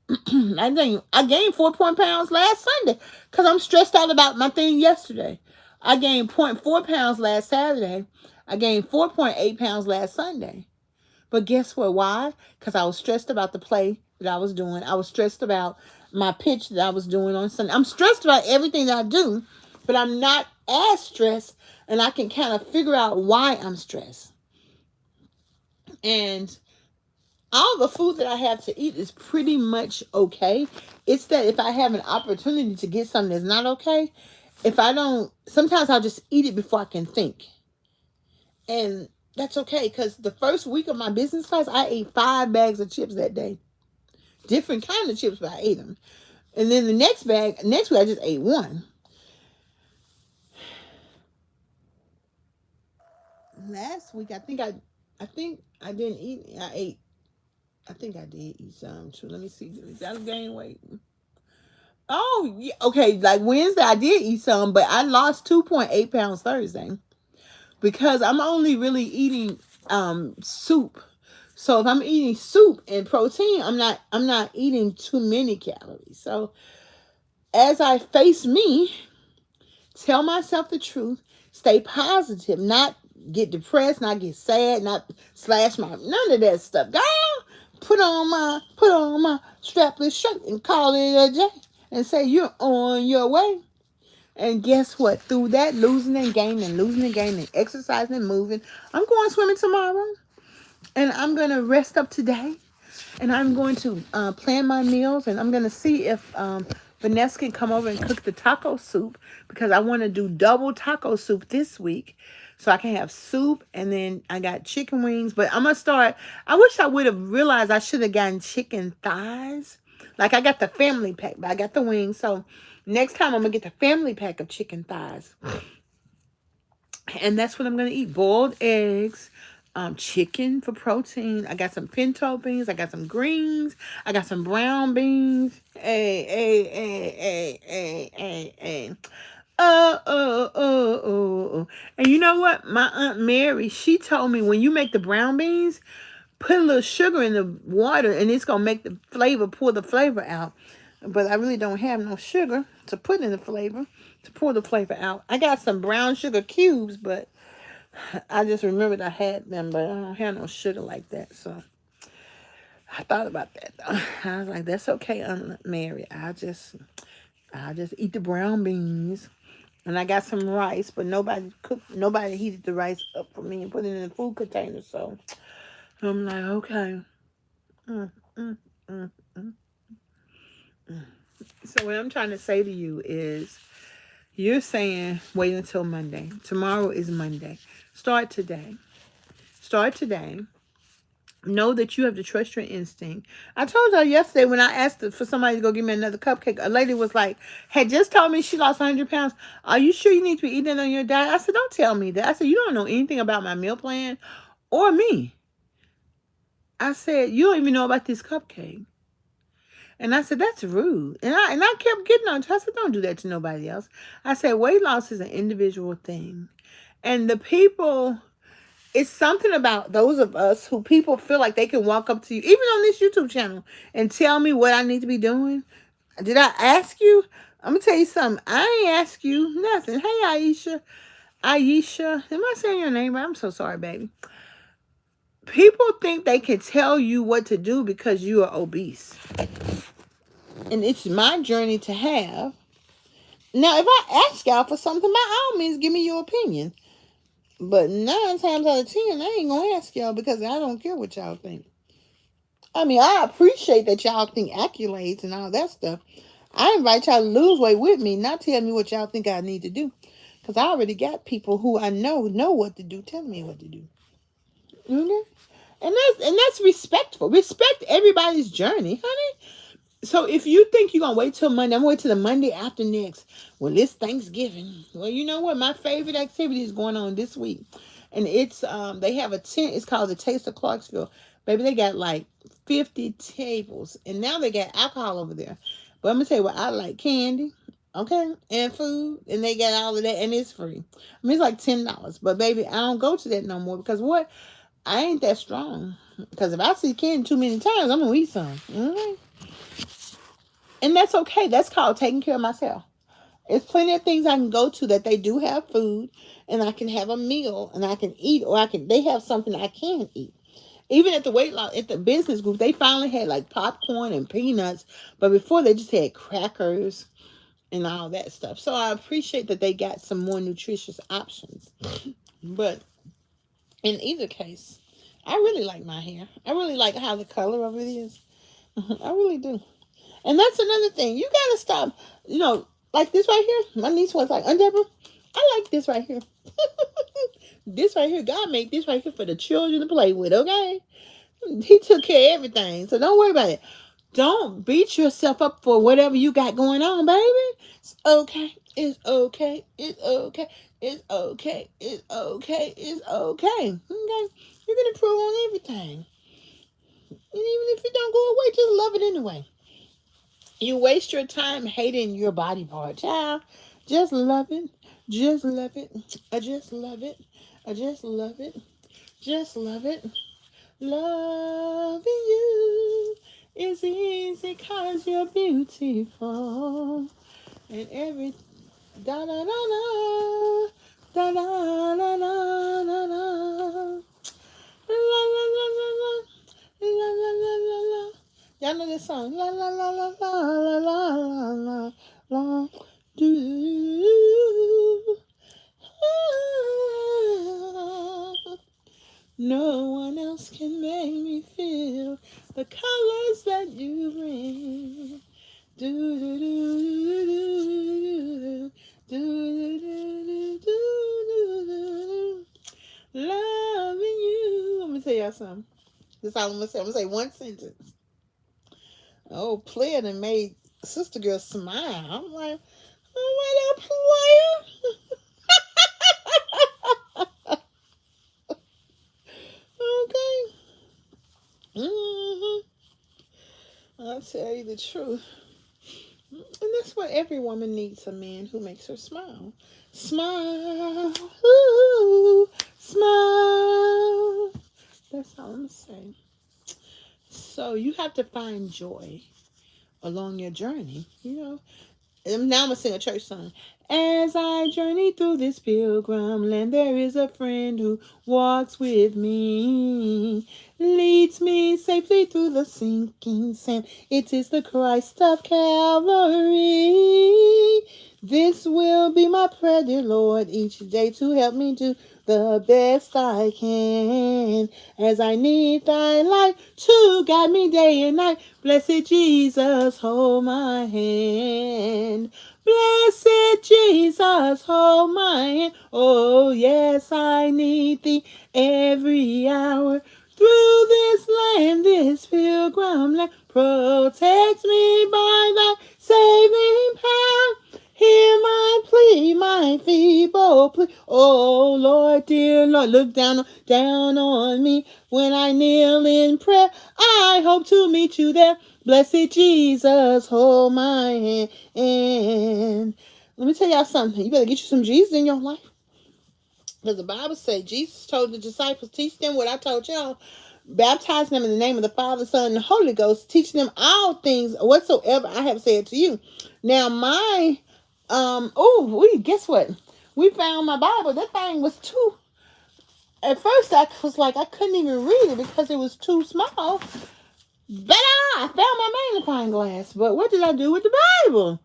I gained 4 pounds last Sunday because I'm stressed out about my thing yesterday. I gained 0.4 pounds last Saturday. I gained 4.8 pounds last Sunday. But guess what? Why? Because I was stressed about the play that I was doing. I was stressed about my pitch that I was doing on Sunday. I'm stressed about everything that I do, but I'm not as stressed, and I can kind of figure out why I'm stressed. And all the food that I have to eat is pretty much okay. It's that if I have an opportunity to get something that's not okay, if I don't, sometimes I'll just eat it before I can think. And that's okay because the first week of my business class, I ate 5 bags of chips that day. Different kind of chips, but I ate them. And then the next week, I just ate one. Last week, I think I didn't eat. I ate. I think I did eat some too. Let me see. Did I gain weight? Oh, yeah. Okay. Like Wednesday, I did eat some, but I lost 2.8 pounds Thursday because I'm only really eating soup. So if I'm eating soup and protein, I'm not eating too many calories. So as I face me, tell myself the truth, stay positive, not get depressed, not get sad, not slash my none of that stuff. Girl, put on my strapless shirt and call it a day and say you're on your way. And guess what? Through that losing and gaining, exercising and moving, I'm going swimming tomorrow. And I'm going to rest up today. And I'm going to plan my meals. And I'm going to see if Vanessa can come over and cook the taco soup. Because I want to do double taco soup this week. So I can have soup. And then I got chicken wings. But I'm going to start. I wish I would have realized I should have gotten chicken thighs. Like I got the family pack. But I got the wings. So next time I'm going to get the family pack of chicken thighs. And that's what I'm going to eat. Boiled eggs, chicken for protein. I got some pinto beans. I got some greens. I got some brown beans. Hey. Oh. And you know what? My Aunt Mary, she told me when you make the brown beans, put a little sugar in the water and it's going to make the flavor, pour the flavor out. But I really don't have no sugar to put in the flavor, to pour the flavor out. I got some brown sugar cubes, but I just remembered I had them, but I don't have no sugar like that. So I thought about that though. I was like, that's okay, Aunt Mary. I'll just eat the brown beans. And I got some rice, but nobody heated the rice up for me and put it in the food container. So I'm like, okay. Mm, mm, mm, mm. So what I'm trying to say to you is, you're saying wait until Monday. Tomorrow is Monday. Start today. Start today. Know that you have to trust your instinct. I told y'all yesterday when I asked for somebody to go give me another cupcake, a lady was like, had just told me she lost 100 pounds. Are you sure you need to be eating it on your diet? I said, don't tell me that. I said, you don't know anything about my meal plan or me. I said, you don't even know about this cupcake. And I said, that's rude. And I kept getting on to her. I said, don't do that to nobody else. I said, weight loss is an individual thing. And the people, it's something about those of us who people feel like they can walk up to you, even on this YouTube channel, and tell me what I need to be doing. Did I ask you? I'm going to tell you something. I ain't ask you nothing. Hey, Aisha. Aisha. Am I saying your name right? I'm so sorry, baby. People think they can tell you what to do because you are obese. And it's my journey to have. Now, if I ask y'all for something, by all means, give me your opinion. But 9 times out of 10, I ain't going to ask y'all because I don't care what y'all think. I mean, I appreciate that y'all think accolades and all that stuff. I invite y'all to lose weight with me, not tell me what y'all think I need to do. Because I already got people who I know what to do, telling me what to do. Okay? And that's respectful. Respect everybody's journey, honey. So if you think you're gonna wait till Monday, I'm gonna wait till the Monday after next. Well, it's Thanksgiving. Well, you know what? My favorite activity is going on this week. And it's they have a tent, it's called the Taste of Clarksville. Baby, they got like 50 tables. And now they got alcohol over there. But I'm gonna tell you what, I like candy, okay, and food, and they got all of that, and it's free. I mean, it's like $10. But baby, I don't go to that no more because what? I ain't that strong. Because if I see candy too many times, I'm gonna eat some. Mm-hmm. And that's okay. That's called taking care of myself. There's plenty of things I can go to that they do have food, and I can have a meal, and I can eat, or they have something I can eat. Even at the weight loss, at the business group, they finally had like popcorn and peanuts, but before they just had crackers and all that stuff. So I appreciate that they got some more nutritious options. But in either case, I really like my hair. I really like how the color of it is. I really do. And that's another thing. You gotta stop, like this right here. My niece was like, Debra, I like this right here. This right here, God made this right here for the children to play with, okay? He took care of everything. So don't worry about it. Don't beat yourself up for whatever you got going on, baby. It's okay. It's okay. It's okay. It's okay. It's okay. It's okay. Okay? You can improve on everything. And even if it don't go away, just love it anyway. You waste your time hating your body part, child. Just love it. Just love it. I just love it. I just love it. Just love it. Loving you is easy cause you're beautiful. And every da da da da da da da da da da la la la la la la la la la la. Y'all know this song? La la la la la la la la la do. No one else can make me feel the colors that you bring. Do do do do do do do do. Loving you. I'm gonna tell y'all something. That's all I'm gonna say. I'm gonna say one sentence. Oh, player that made Sister Girl smile. I'm like, oh, what a player. Okay. I'll tell you the truth. And that's what every woman needs, a man who makes her smile. Smile. Ooh, smile. That's all I'm saying. So you have to find joy along your journey, And now I'm going to sing a church song. As I journey through this pilgrim land, there is a friend who walks with me, leads me safely through the sinking sand. It is the Christ of Calvary. This will be my prayer, dear Lord, each day to help me to the best I can, as I need thy light to guide me day and night. Blessed Jesus, hold my hand. Blessed Jesus, hold my hand. Oh, yes, I need thee every hour. Through this land, this pilgrim land, protect me by thy saving power. Hear my plea, my feeble plea. Oh, Lord, dear Lord, look down on me when I kneel in prayer. I hope to meet you there. Blessed Jesus, hold my hand. Let me tell y'all something. You better get you some Jesus in your life. Because the Bible says Jesus told the disciples, teach them what I told y'all. Baptize them in the name of the Father, Son, and the Holy Ghost. Teach them all things whatsoever I have said to you. Now guess what? We found my Bible. That thing was too. At first, I was like, I couldn't even read it because it was too small. But I found my magnifying glass. But what did I do with the Bible?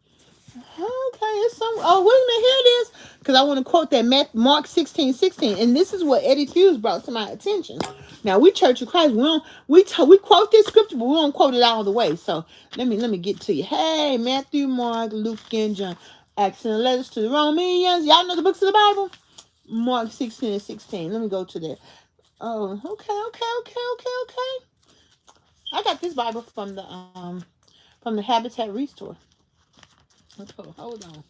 Okay, it's some. Oh, wait a minute, here it is. Because I want to quote that Mark 16:16, and this is what Eddie Hughes brought to my attention. Now we Church of Christ, we quote this scripture, but we don't quote it all the way. So let me get to you. Hey, Matthew, Mark, Luke, and John, Acts and letters to the Romans. Y'all know the books of the Bible. Mark 16:16. Let me go to that. Oh, okay. I got this Bible from the Habitat Restore. Hold on.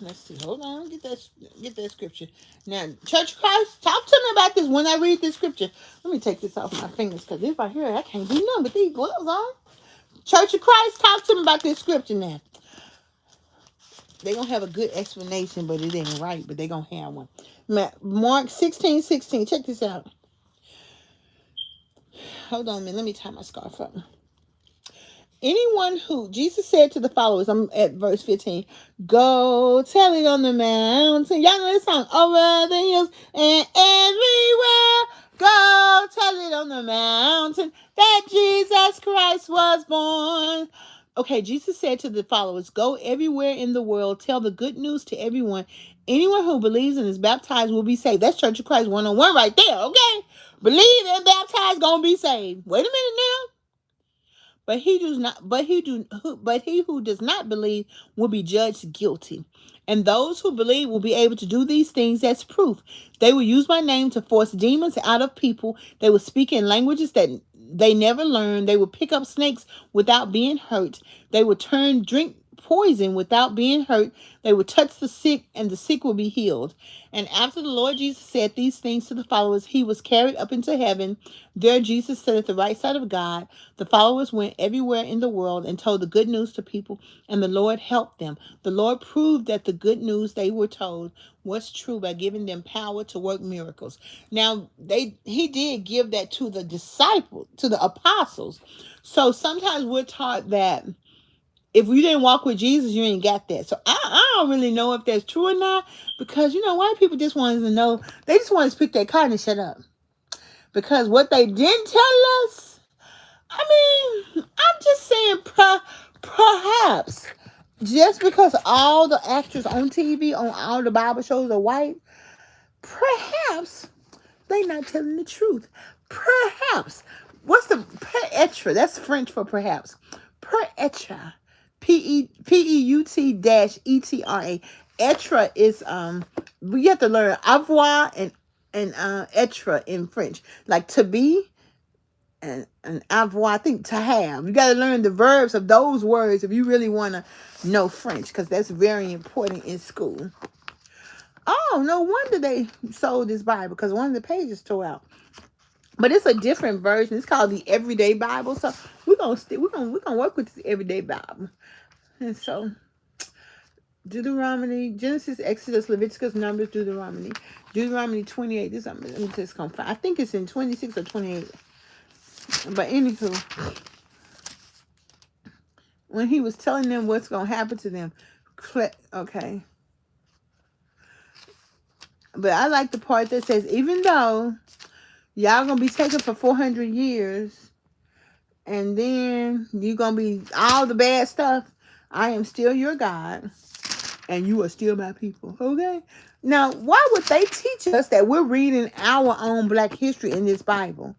Let's see. Hold on. Get that scripture. Now, Church of Christ, talk to me about this when I read this scripture. Let me take this off my fingers because if I hear it, I can't do nothing with these gloves on. Church of Christ, talk to me about this scripture now. They're going to have a good explanation, but it ain't right, but they're going to have one. Mark 16:16. Check this out. Hold on a minute. Let me tie my scarf up. Anyone who, Jesus said to the followers, I'm at verse 15, go tell it on the mountain. Y'all know this song, over the hills and everywhere. Go tell it on the mountain that Jesus Christ was born. Okay, Jesus said to the followers, go everywhere in the world, tell the good news to everyone. Anyone who believes and is baptized will be saved. That's Church of Christ 101 right there, okay? Believe and baptized, gonna be saved. Wait a minute now. But he who does not believe will be judged guilty. And those who believe will be able to do these things as proof. They will use my name to force demons out of people. They will speak in languages that they never learned. They will pick up snakes without being hurt. They will drink poison without being hurt. They will touch the sick, and the sick will be healed. And after the Lord Jesus said these things to the followers, he was carried up into heaven. There Jesus sat at the right side of God. The followers went everywhere in the world and told the good news to people, and the Lord helped them. The Lord proved that the good news they were told was true by giving them power to work miracles. Now, he did give that to the disciples, to the apostles. So sometimes we're taught that if you didn't walk with Jesus, you ain't got that. So I don't really know if that's true or not, because, white people just wanted to know. They just wanted to pick their card and shut up. Because what they didn't tell us, I'm just saying perhaps just because all the actors on TV, on all the Bible shows are white, perhaps they not telling the truth. Perhaps. What's the peut-être? That's French for perhaps. Peut-être. P-E-U-T--ETRA. Être is we have to learn avoir and être in French. Like to be and avoir, I think to have. You got to learn the verbs of those words if you really want to know French, because that's very important in school. Oh, no wonder they sold this Bible, because one of the pages tore out. But it's a different version. It's called the Everyday Bible. So we're gonna work with this Everyday Bible. And so Deuteronomy, Genesis, Exodus, Leviticus, Numbers, Deuteronomy 28. This let me just confirm. I think it's in 26 or 28. But anywho, when he was telling them what's gonna happen to them, okay. But I like the part that says, even though y'all gonna be taken for 400 years, and then you're gonna be all the bad stuff, I am still your God, and you are still my people. Okay? Now, why would they teach us that we're reading our own Black history in this Bible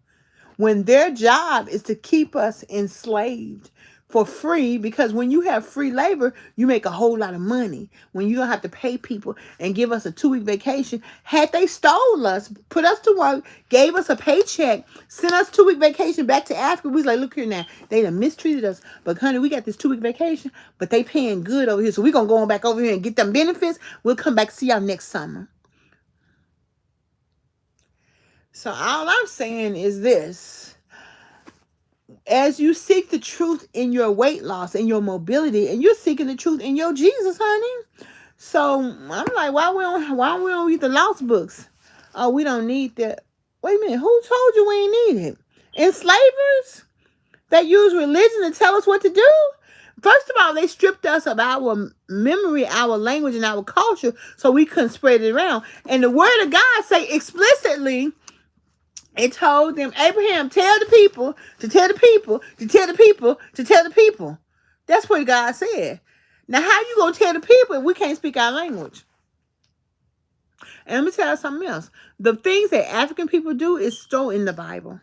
when their job is to keep us enslaved for free? Because when you have free labor, you make a whole lot of money. When you don't have to pay people and give us a 2-week vacation. Had they stole us, put us to work, gave us a paycheck, sent us 2-week vacation back to Africa, we was like, look here now, they done mistreated us, but honey, we got this 2-week vacation, but they paying good over here, so we're going to go on back over here and get them benefits. We'll come back, see y'all next summer. So all I'm saying is this: as you seek the truth in your weight loss and your mobility, and you're seeking the truth in your Jesus, honey. So I'm like, why we don't read the lost books? Oh, we don't need that. Wait a minute, who told you we ain't need it? Enslavers that use religion to tell us what to do? First of all, they stripped us of our memory, our language, and our culture, so we couldn't spread it around. And the word of God say explicitly, it told them, Abraham, tell the people, to tell the people, to tell the people, to tell the people. That's what God said. Now, how you going to tell the people if we can't speak our language? And let me tell you something else. The things that African people do is still in the Bible.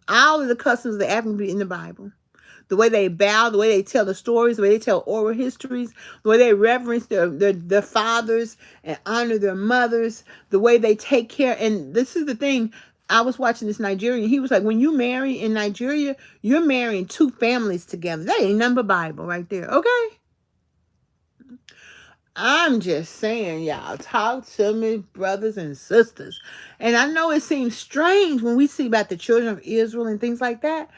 All of the customs of the African people in the Bible. The way they bow, the way they tell the stories, the way they tell oral histories, the way they reverence their fathers and honor their mothers, the way they take care. And this is the thing. I was watching this Nigerian. He was like, when you marry in Nigeria, you're marrying 2 families together. That ain't nothing but Bible right there. Okay? I'm just saying, y'all, talk to me, brothers and sisters. And I know it seems strange when we see about the children of Israel and things like that,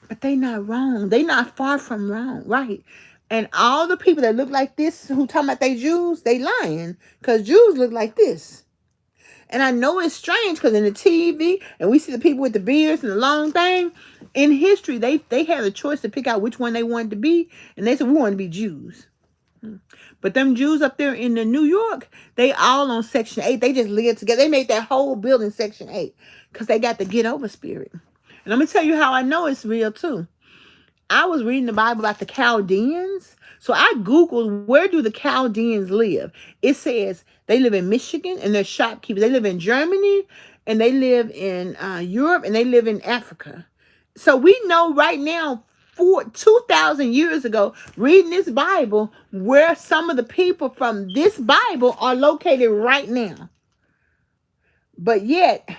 but they not wrong. They not far from wrong, right? And all the people that look like this, who talking about they Jews, they lying, because Jews look like this. And I know it's strange because in the TV, and we see the people with the beards and the long thing, in history, they had a choice to pick out which one they wanted to be, and they said, we want to be Jews. But them Jews up there in the New York, they all on Section 8. They just live together. They made that whole building Section 8 because they got the get over spirit. And let me tell you how I know it's real too. I was reading the Bible about the Chaldeans. So I Googled, where do the Chaldeans live? It says they live in Michigan and they're shopkeepers. They live in Germany and they live in Europe and they live in Africa. So we know right now, 2,000 years ago, reading this Bible, where some of the people from this Bible are located right now. But yet,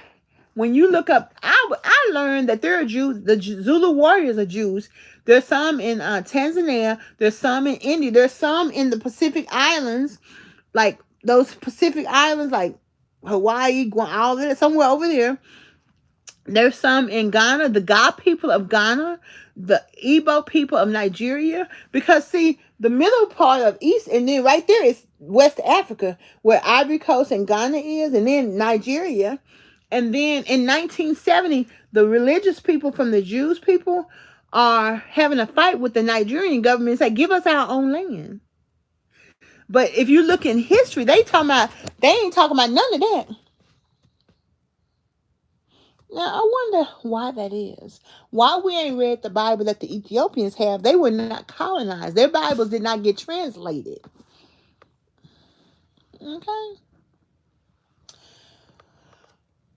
when you look up, I learned that there are Jews. The Zulu warriors are Jews. There's some in Tanzania. There's some in India. There's some in the Pacific Islands, like those Pacific Islands, like Hawaii, Guam, all that, somewhere over there. There's some in Ghana, the Ga people of Ghana, the Igbo people of Nigeria. Because, see, the middle part of East, and then right there is West Africa, where Ivory Coast and Ghana is, and then Nigeria. And then in 1970, the religious people from the Jews people are having a fight with the Nigerian government and say, give us our own land. But if you look in history, they ain't talking about none of that. Now, I wonder why that is. Why we ain't read the Bible that the Ethiopians have. They were not colonized. Their Bibles did not get translated. Okay?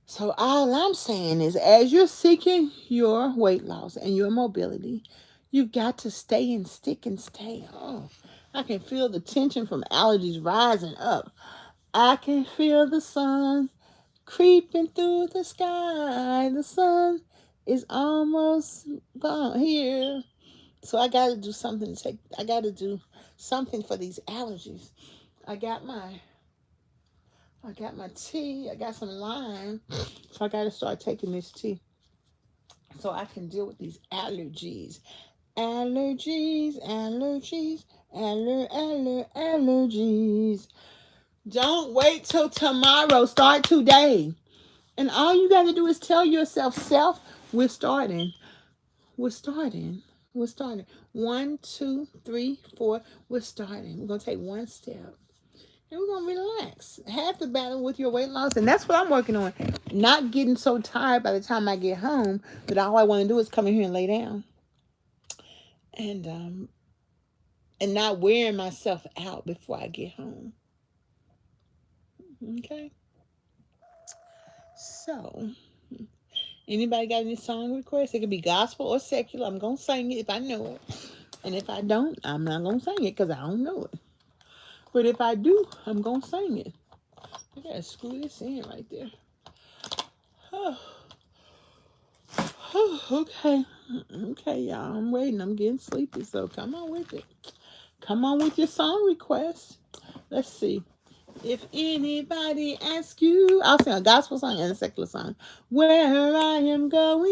So all I'm saying is, as you're seeking your weight loss and your mobility, you've got to stay and stick and stay. Oh, I can feel the tension from allergies rising up. I can feel the sun creeping through the sky. The sun is almost gone here. So I got to do something I got to do something for these allergies. I got my tea. I got some lime. So I got to start taking this tea so I can deal with these allergies. Allergies. Don't wait till tomorrow. Start today. And all you got to do is tell yourself, self, we're starting. 1, 2, 3, 4. We're starting. We're going to take one step. And we're going to relax. Half the battle with your weight loss. And that's what I'm working on. Not getting so tired by the time I get home that all I want to do is come in here and lay down. And not wearing myself out before I get home. Okay. So, anybody got any song requests? It could be gospel or secular. I'm gonna sing it if I know it, and if I don't, I'm not gonna sing it because I don't know it. But if I do, I'm gonna sing it. I gotta screw this in right there. Oh, okay. Okay, y'all. I'm waiting. I'm getting sleepy, so come on with it. Come on with your song requests. Let's see. If anybody asks you, I'll sing a gospel song and a secular song. Where I am going,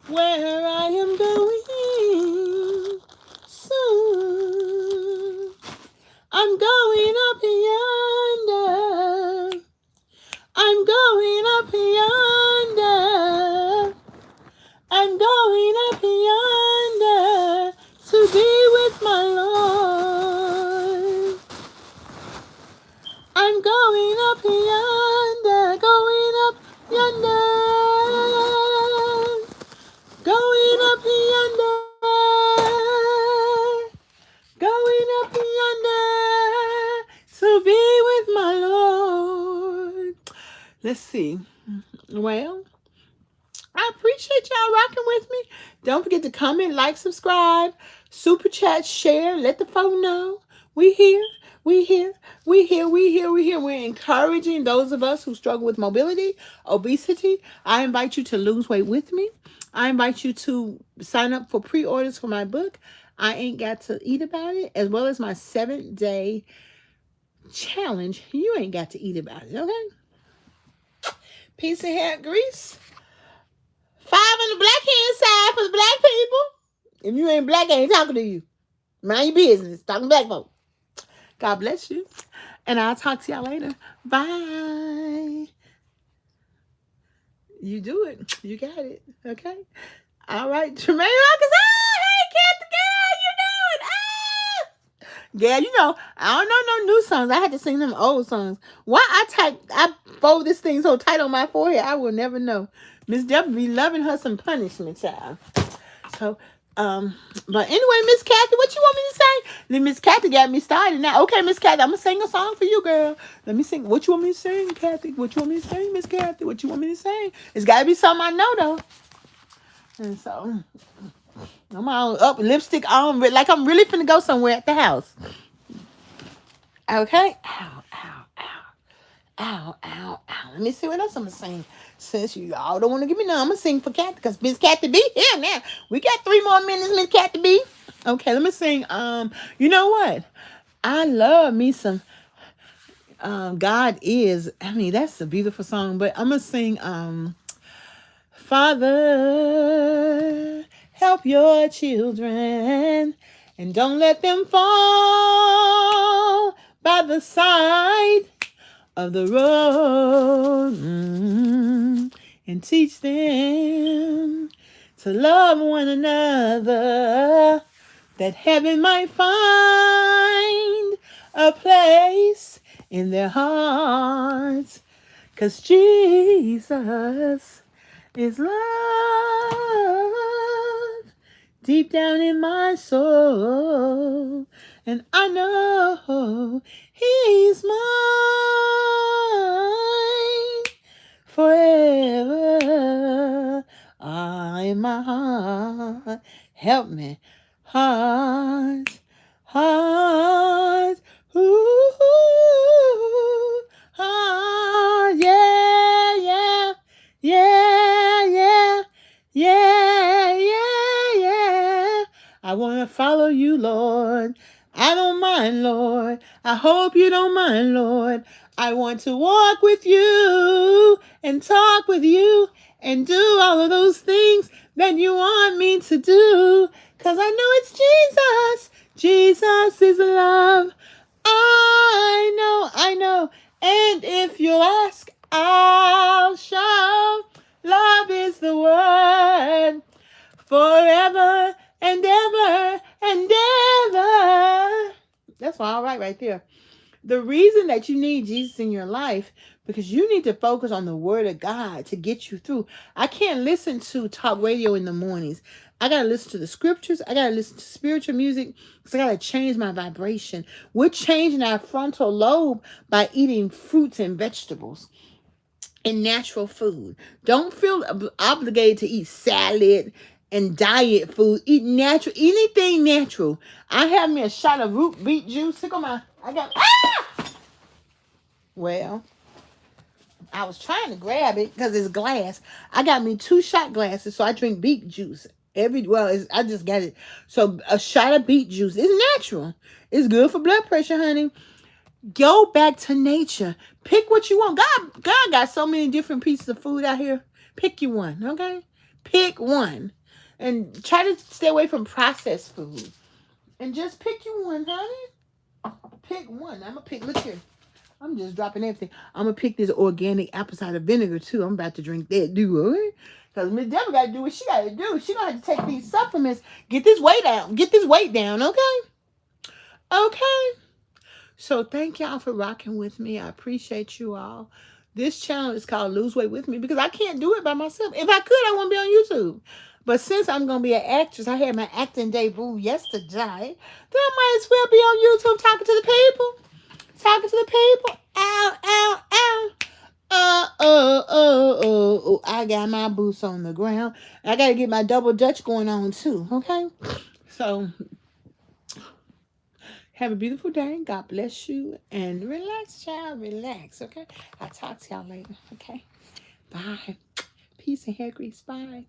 where I am going soon. I'm going up yonder. I'm going up yonder. I'm going up yonder to be with my Lord. I'm going up yonder, going up yonder, going up yonder, going up yonder to be with my Lord. Let's see. Well, I appreciate y'all rocking with me. Don't forget to comment, like, subscribe, super chat, share, let the phone know. We here, we here, we here, we here, we here. We're encouraging those of us who struggle with mobility, obesity. I invite you to lose weight with me. I invite you to sign up for pre-orders for my book, I Ain't Got to Eat About It, as well as my 7-day challenge, You Ain't Got to Eat About It, okay? Piece of hair grease. 5 on the black hand side for the black people. If you ain't black, I ain't talking to you. Mind your business. Talking to black folk. God bless you. And I'll talk to y'all later. Bye. You do it. You got it. Okay? All right. Tremaine Rockers. Hey, Cat the girl. You doing? Girl, you know, I don't know no new songs. I had to sing them old songs. Why I fold this thing so tight on my forehead, I will never know. Miss Debra be loving her some punishment, child. So, but anyway, Miss Kathy, what you want me to say? Then Miss Kathy got me started now. Okay, Miss Kathy, I'm gonna sing a song for you, girl. Let me sing. What you want me to sing, Kathy? What you want me to sing, Miss Kathy? What you want me to sing? It's gotta be something I know though. And so I'm all up, lipstick on, like I'm really finna go somewhere at the house. Okay. Ow, ow, ow. Ow, ow, ow. Let me see what else I'm gonna sing. Since you all don't want to give me none, I'm gonna sing for Kathy because Miss Kathy B here now. We got 3 more minutes, Miss Kathy B. Okay, let me sing. You know what? I love me some God Is. I mean, that's a beautiful song, but I'm gonna sing Father, help your children and don't let them fall by the side of the road, and teach them to love one another, that heaven might find a place in their hearts, 'cause Jesus is love deep down in my soul, and I know He's mine forever. In my heart, help me, heart, heart, ooh, heart, yeah, yeah, yeah, yeah, yeah, yeah, yeah. I want to follow you, Lord. I don't mind, Lord. I hope you don't mind, Lord. I want to walk with you and talk with you and do all of those things that you want me to do. 'Cause I know it's Jesus. Jesus is love. I know. And if you ask, I'll show. Love is the word forever and ever and ever. That's all right there. The reason that you need Jesus in your life, because you need to focus on the word of God to get you through. I can't listen to talk radio in the mornings. I got to listen to the scriptures. I got to listen to spiritual music because I got to change my vibration. We're changing our frontal lobe by eating fruits and vegetables and natural food. Don't feel obligated to eat salad and diet food. Eat natural, anything natural. I have me a shot of root beet juice. Look on my, I got, well, I was trying to grab it because it's glass. I got me 2 shot glasses, so I drink beet juice I just got it. So a shot of beet juice is natural. It's good for blood pressure, honey. Go back to nature. Pick what you want. God got so many different pieces of food out here. Pick you one, okay? Pick one. And try to stay away from processed food. And just pick you one, honey. Pick one. I'm going to pick, look here. I'm just dropping everything. I'm going to pick this organic apple cider vinegar, too. I'm about to drink that, okay? Because Miss Debra got to do what she got to do. She going to have to take these supplements. Get this weight out. Get this weight down, okay? Okay. So thank y'all for rocking with me. I appreciate you all. This channel is called Lose Weight With Me because I can't do it by myself. If I could, I wouldn't be on YouTube. But since I'm going to be an actress, I had my acting debut yesterday. Then I might as well be on YouTube talking to the people. Talking to the people. Ow, ow, ow. I got my boots on the ground. I got to get my double dutch going on too. Okay? So have a beautiful day. God bless you. And relax, child. Relax, okay? I'll talk to y'all later, okay? Bye. Peace and hair grease. Bye.